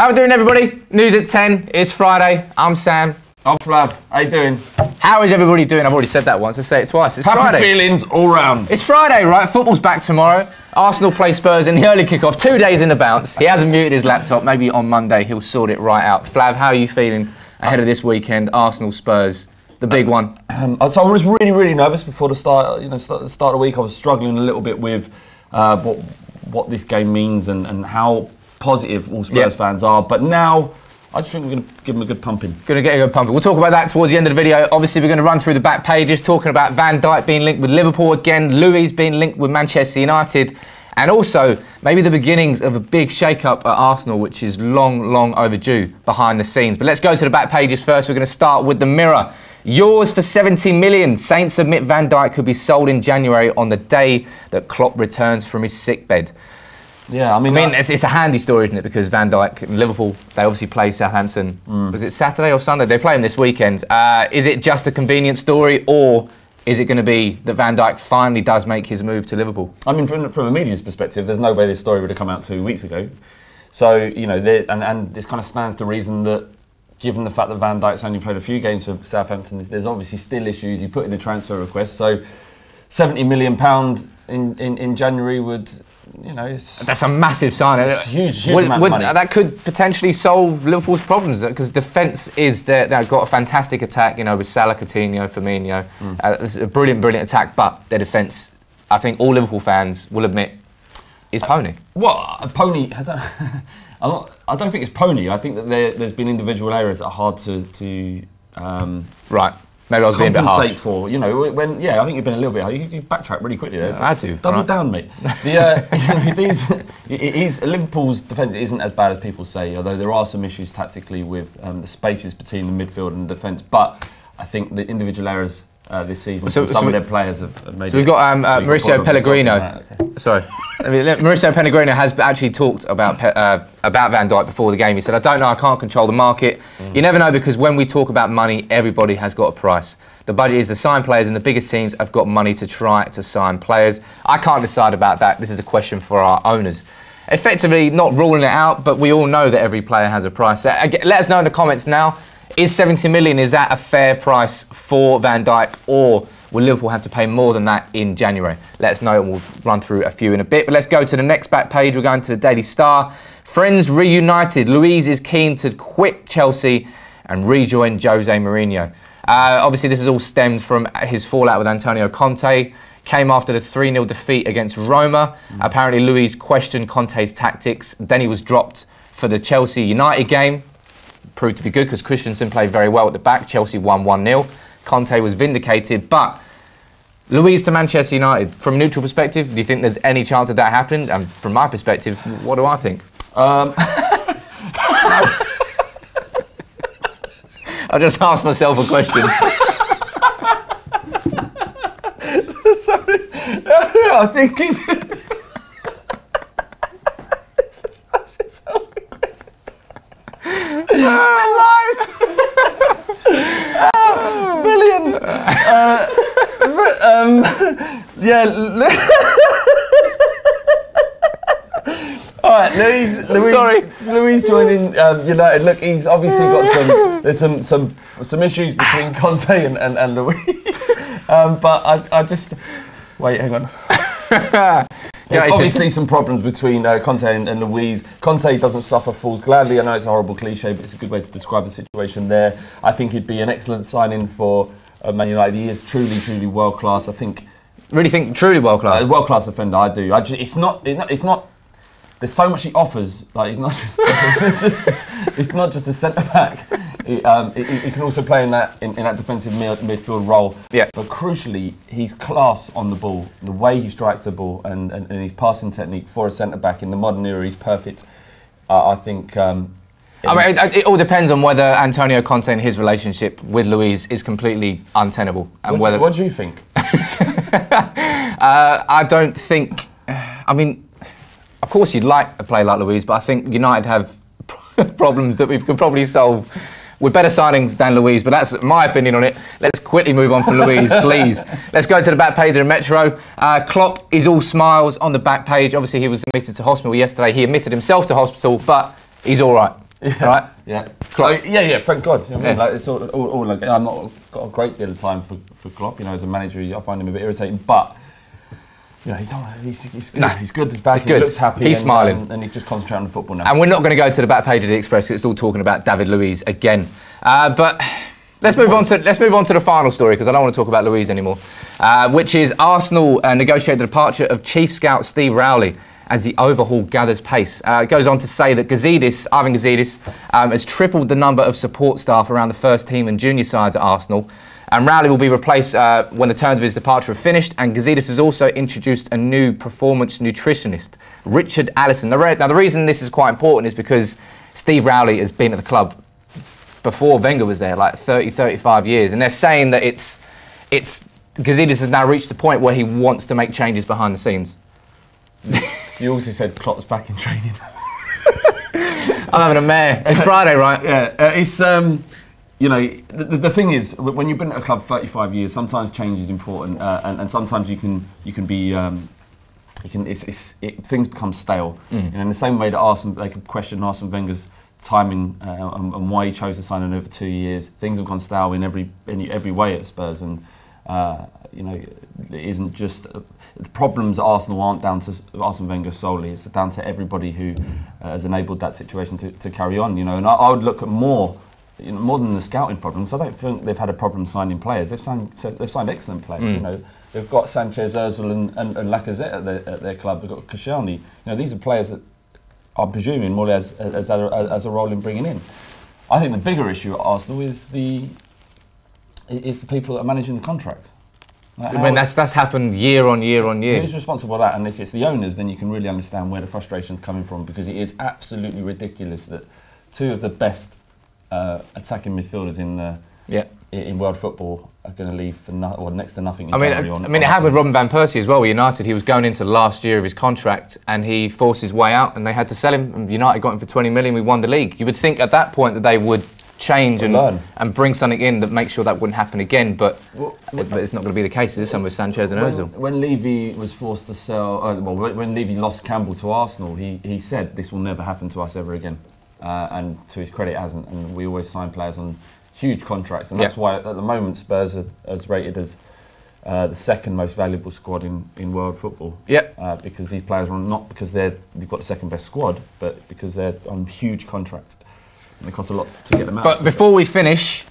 How are we doing, everybody? News at 10. It's Friday. I'm Sam. I'm Flav. How you doing? How is everybody doing? I've already said that once. Let's say it twice. It's Happy Friday. feelings all round. It's Friday, right? Football's back tomorrow. Arsenal play Spurs in the early kickoff. 2 days in the bounce. He hasn't muted his laptop. Maybe on Monday he'll sort it right out. Flav, how are you feeling ahead of this weekend? Arsenal Spurs, the big one. So I was really nervous before the start. Start of the week. I was struggling a little bit with what this game means and how positive all Spurs fans are. But now, I just think we're going to give them a good pumping. Going to get a good pumping. We'll talk about that towards the end of the video. Obviously, we're going to run through the back pages, talking about Van Dijk being linked with Liverpool again, Luiz being linked with Manchester United, and also maybe the beginnings of a big shake-up at Arsenal, which is long overdue behind the scenes. But let's go to the back pages first. We're going to start with the Mirror. Yours for 70 million. Saints admit Van Dijk could be sold in January on the day that Klopp returns from his sickbed. Yeah, I mean it's a handy story, isn't it? Because Van Dijk, Liverpool, they obviously play Southampton. Was it Saturday or Sunday? They play them this weekend. Is it just a convenient story, or is it going to be that Van Dijk finally does make his move to Liverpool? I mean, from a media's perspective, there's no way this story would have come out 2 weeks ago. So, you know, and this kind of stands to reason that, given the fact that Van Dijk's only played a few games for Southampton, there's obviously still issues. He put in a transfer request, so £70 million in January would... You know, that's a massive sign. It's huge amount of money. That could potentially solve Liverpool's problems, because defence is there. They've got a fantastic attack, you know, with Salah, Coutinho, Firmino. It's a brilliant attack, but their defence, I think all Liverpool fans will admit, is pony. Well, a pony. I don't think it's pony. I think that there's been individual errors that are hard to right. Maybe I was being a bit harsh. For, you know, I think you've been a little bit harsh. You backtrack really quickly there. I had to. Double down, mate. Liverpool's defence isn't as bad as people say, although there are some issues tactically with the spaces between the midfield and the defence. But I think the individual errors this season, some of their players have made. So we've got Mauricio Pellegrino. Sorry. Mauricio Pellegrino has actually talked about Van Dijk before the game. He said, I don't know, I can't control the market. You never know, because when we talk about money, everybody has got a price. The budget is to sign players, and the biggest teams have got money to try to sign players. I can't decide about that. This is a question for our owners. Effectively, not ruling it out, but we all know that every player has a price. Let us know in the comments now. Is 70 million, is that a fair price for Van Dijk, or will Liverpool have to pay more than that in January? Let us know, and we'll run through a few in a bit. But let's go to the next back page. We're going to the Daily Star. Friends reunited. Luiz is keen to quit Chelsea and rejoin Jose Mourinho. Obviously, this is all stemmed from his fallout with Antonio Conte. Came after the 3-0 defeat against Roma. Apparently, Luiz questioned Conte's tactics. Then he was dropped for the Chelsea United game. Proved to be good, because Christensen played very well at the back. Chelsea won 1-0. Conte was vindicated, but Luiz to Manchester United, from a neutral perspective, do you think there's any chance of that happening? And from my perspective, what do I think? I just asked myself a question. Sorry. I think he's... Brilliant. All right, Luiz joining United. Look, he's obviously got some issues between Conte and Luiz. But I just wait. Hang on. There's obviously some problems between Conte and Luiz. Conte doesn't suffer fools gladly. I know it's a horrible cliche, but it's a good way to describe the situation there. I think he'd be an excellent signing for Man United. He is truly world class. I think. Really think truly world class. World class defender. I do. It's not. There's so much he offers. Like, he's not just. It's not just a centre back. He can also play in that defensive midfield role. Yeah. But crucially, he's class on the ball. The way he strikes the ball and his passing technique for a centre back in the modern era, he's perfect. I think. It all depends on whether Antonio Conte and his relationship with Luiz is completely untenable. And what do you think? I don't think. I mean, of course, you'd like a player like Luiz, but I think United have problems that we could probably solve with better signings than Luiz, but that's my opinion on it. Let's quickly move on from Luiz, please. Let's go to the back page of the Metro. Klopp is all smiles on the back page. Obviously, he was admitted to hospital yesterday. He admitted himself to hospital, but he's all right. right? Yeah. Klopp. Yeah. Thank God. You know what I mean? Like, it's all like, I'm not got a great deal of time for Klopp. You know, as a manager, I find him a bit irritating, but. You know, he's good. No, he's good. He's back. He looks happy. He's smiling, and he's just concentrating on the football now. And we're not going to go to the back page of the Express. It's all talking about David Luiz again. But let's move on to the final story, because I don't want to talk about Luiz anymore. Which is Arsenal negotiated the departure of chief scout Steve Rowley as the overhaul gathers pace. It goes on to say that Ivan Gazidis has tripled the number of support staff around the first team and junior sides at Arsenal. And Rowley will be replaced when the terms of his departure are finished. And Gazidis has also introduced a new performance nutritionist, Richard Allison. Now, the reason this is quite important is because Steve Rowley has been at the club before Wenger was there, like 30, 35 years. And they're saying that Gazidis has now reached the point where he wants to make changes behind the scenes. You also said Klopp's back in training. I'm having a mare. It's Friday, right? Yeah, it's... You know, the thing is, when you've been at a club 35 years, sometimes change is important, and sometimes you can be, things become stale. You know, in the same way that Arsene, they could question Arsene Wenger's timing and why he chose to sign on over 2 years. Things have gone stale in every way at Spurs, and you know, it isn't just the problems at Arsenal aren't down to Arsene Wenger solely. It's down to everybody who has enabled that situation to carry on. You know, and I would look at more than the scouting problems. I don't think they've had a problem signing players. They've signed excellent players. You know, they've got Sanchez, Ozil, and Lacazette at their club. They've got Koscielny. You know, these are players that I'm presuming more as a role in bringing in. I think the bigger issue at Arsenal is the people that are managing the contracts. Like I mean, that's happened year on year on year. Who's responsible for that? And if it's the owners, then you can really understand where the frustration's coming from, because it is absolutely ridiculous that two of the best attacking midfielders in world football are going to leave for next to nothing. I mean, it happened with Robin van Persie as well with United. He was going into the last year of his contract and he forced his way out and they had to sell him. And United got him for 20 million. We won the league. You would think at that point that they would change and bring something in that makes sure that wouldn't happen again. But it's not going to be the case. This time with Sanchez and Ozil. When Levy was forced to sell, when Levy lost Campbell to Arsenal, he said this will never happen to us ever again. And to his credit, it hasn't. And we always sign players on huge contracts, and that's why at the moment Spurs are rated as the second most valuable squad in world football. Because these players are not because we've got the second best squad, but because they're on huge contracts. And it costs a lot to get them out. But before we finish,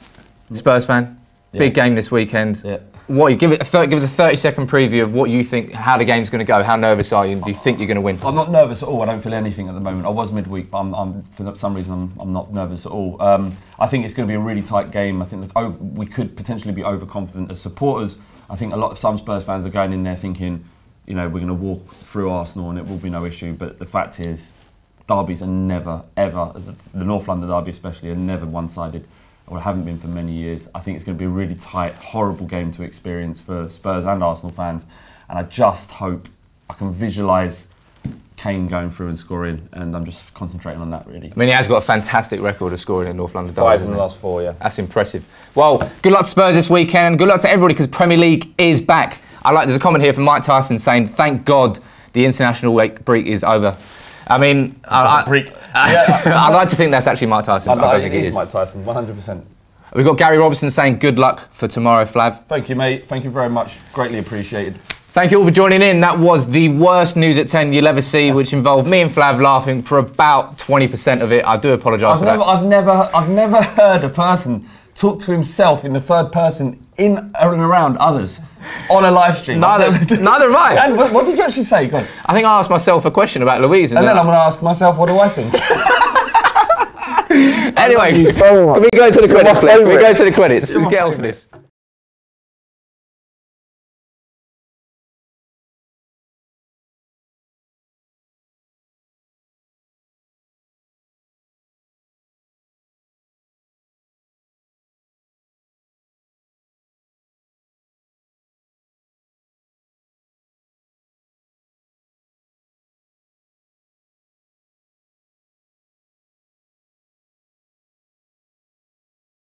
Spurs fan, big game this weekend. What give us a 30-second preview of what you think, how the game's going to go. How nervous are you? And do you think you're going to win? I'm not nervous at all. I don't feel anything at the moment. I was midweek, but for some reason I'm not nervous at all. I think it's going to be a really tight game. I think we could potentially be overconfident as supporters. I think some Spurs fans are going in there thinking, you know, we're going to walk through Arsenal and it will be no issue. But the fact is, derbies are never, ever, the North London derby especially, are never one-sided. Or haven't been for many years. I think it's going to be a really tight, horrible game to experience for Spurs and Arsenal fans. And I just hope I can visualise Kane going through and scoring, and I'm just concentrating on that, really. I mean, he has got a fantastic record of scoring in North London derbies. 5 in the last 4, yeah. That's impressive. Well, good luck to Spurs this weekend. Good luck to everybody, because Premier League is back. There's a comment here from Mike Tyson saying, "Thank God the international break is over." I mean, I'd like to think that's actually Mike Tyson. I don't think it is. Mike Tyson, 100%. We've got Gary Robertson saying good luck for tomorrow, Flav. Thank you, mate. Thank you very much. Greatly appreciated. Thank you all for joining in. That was the worst News at 10 you'll ever see, which involved me and Flav laughing for about 20% of it. I do apologise for that. I've never heard a person talk to himself in the third person in and around others on a live stream. Neither have I. And what did you actually say? Go on. I think I asked myself a question about Luiz. And then I'm going to ask myself, what do I think? Anyway, can we go to the credits, please? Can we go to the credits? Get off of this.